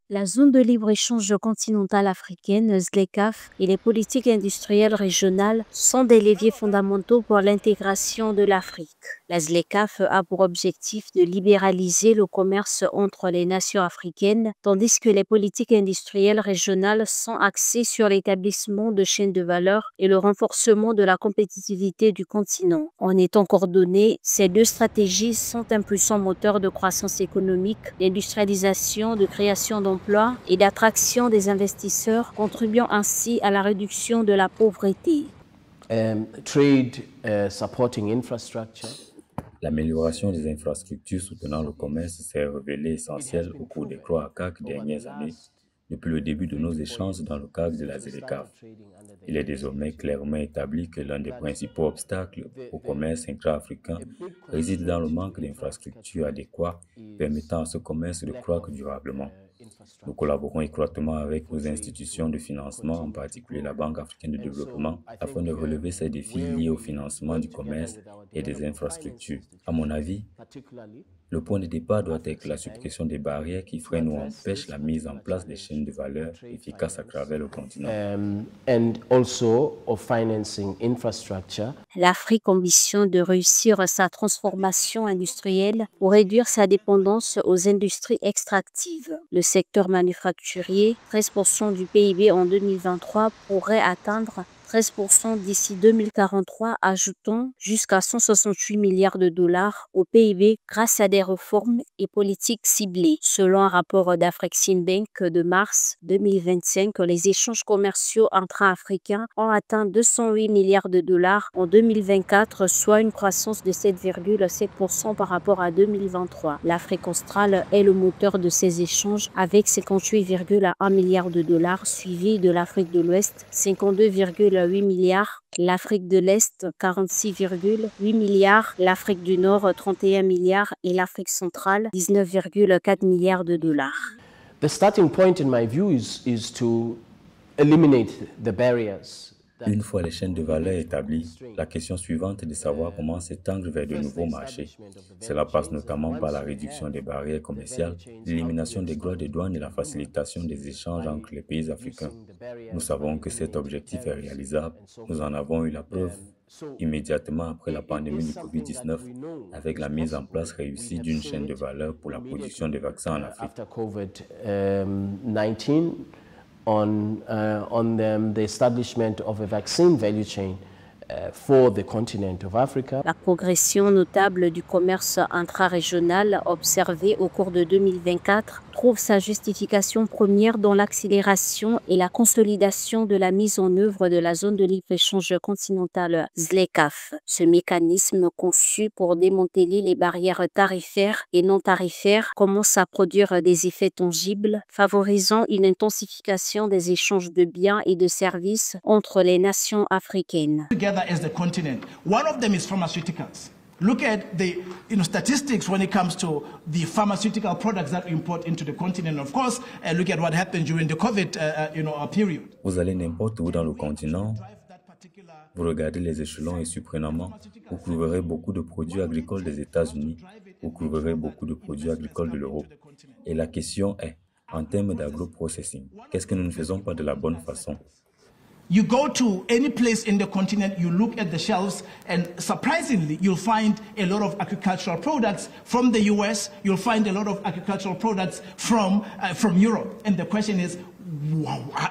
La zone de libre-échange continentale africaine, ZLECAf, et les politiques industrielles régionales sont des leviers fondamentaux pour l'intégration de l'Afrique. La ZLECAf a pour objectif de libéraliser le commerce entre les nations africaines, tandis que les politiques industrielles régionales sont axées sur l'établissement de chaînes de valeur et le renforcement de la compétitivité du continent. En étant coordonnées, ces deux stratégies sont un puissant moteur de croissance économique, d'industrialisation, de création d'emplois et d'attraction des investisseurs, contribuant ainsi à la réduction de la pauvreté. Supporting infrastructure. L'amélioration des infrastructures soutenant le commerce s'est révélée essentielle au cours des 3 à 4 dernières années, depuis le début de nos échanges dans le cadre de la ZLECAf. Il est désormais clairement établi que l'un des principaux obstacles au commerce intra-africain réside dans le manque d'infrastructures adéquates permettant à ce commerce de croître durablement. Nous collaborons étroitement avec nos institutions de financement, en particulier la Banque africaine de développement, afin de relever ces défis liés au financement du commerce et des infrastructures. À mon avis, le point de départ doit être la suppression des barrières qui freinent ou empêchent la mise en place des chaînes de valeur efficaces à travers le continent. And also of financing infrastructure. L'Afrique ambitionne de réussir sa transformation industrielle pour réduire sa dépendance aux industries extractives. Le secteur manufacturier, 13% du PIB en 2023, pourrait atteindre 13% d'ici 2043, ajoutant jusqu'à 168 milliards de dollars au PIB grâce à des réformes et politiques ciblées. Selon un rapport d'Afreximbank de mars 2025, les échanges commerciaux intra-africains ont atteint 208 milliards de dollars en 2024, soit une croissance de 7,7% par rapport à 2023. L'Afrique australe est le moteur de ces échanges avec 58,1 milliards de dollars, suivi de l'Afrique de l'Ouest, 52,8 milliards, l'Afrique de l'Est 46,8 milliards, l'Afrique du Nord 31 milliards et l'Afrique centrale 19,4 milliards de dollars. The starting point in my view is to eliminate the barriers. Une fois les chaînes de valeur établies, la question suivante est de savoir comment s'étendre vers de nouveaux marchés. Cela passe notamment par la réduction des barrières commerciales, l'élimination des droits de douane et la facilitation des échanges entre les pays africains. Nous savons que cet objectif est réalisable. Nous en avons eu la preuve immédiatement après la pandémie du Covid-19 avec la mise en place réussie d'une chaîne de valeur pour la production de vaccins en Afrique. After COVID-19, on the establishment of a vaccine value chain for the continent of Africa. La progression notable du commerce intra-régional observée au cours de 2024 trouve sa justification première dans l'accélération et la consolidation de la mise en œuvre de la zone de libre-échange continentale ZLECAf. Ce mécanisme conçu pour démanteler les barrières tarifaires et non tarifaires commence à produire des effets tangibles, favorisant une intensification des échanges de biens et de services entre les nations africaines. Together as the continent. One of them is pharmaceuticals. Look at the statistics when it comes to the pharmaceutical products that we import into the continent. Of course, look at what happened during the COVID period. Vous allez n'importe où dans le continent, vous regardez les échelons et surprenamment, vous trouverez beaucoup de produits agricoles des États-Unis, vous trouverez beaucoup de produits agricoles de l'Europe. Et la question est, en termes d'agro-processing, qu'est-ce que nous ne faisons pas de la bonne façon? You go to any place in the continent, you look at the shelves, and surprisingly, you'll find a lot of agricultural products from the US. You'll find a lot of agricultural products from Europe. And the question is,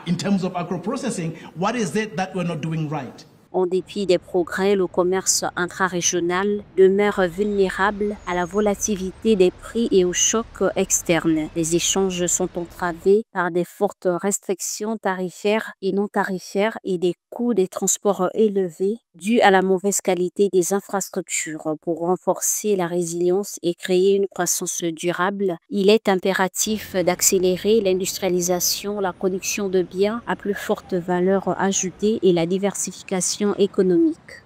in terms of agro-processing, what is it that we're not doing right? En dépit des progrès, le commerce intra-régional demeure vulnérable à la volatilité des prix et aux chocs externes. Les échanges sont entravés par des fortes restrictions tarifaires et non tarifaires et des coûts des transports élevés dus à la mauvaise qualité des infrastructures. Pour renforcer la résilience et créer une croissance durable, il est impératif d'accélérer l'industrialisation, la production de biens à plus forte valeur ajoutée et la diversification économique.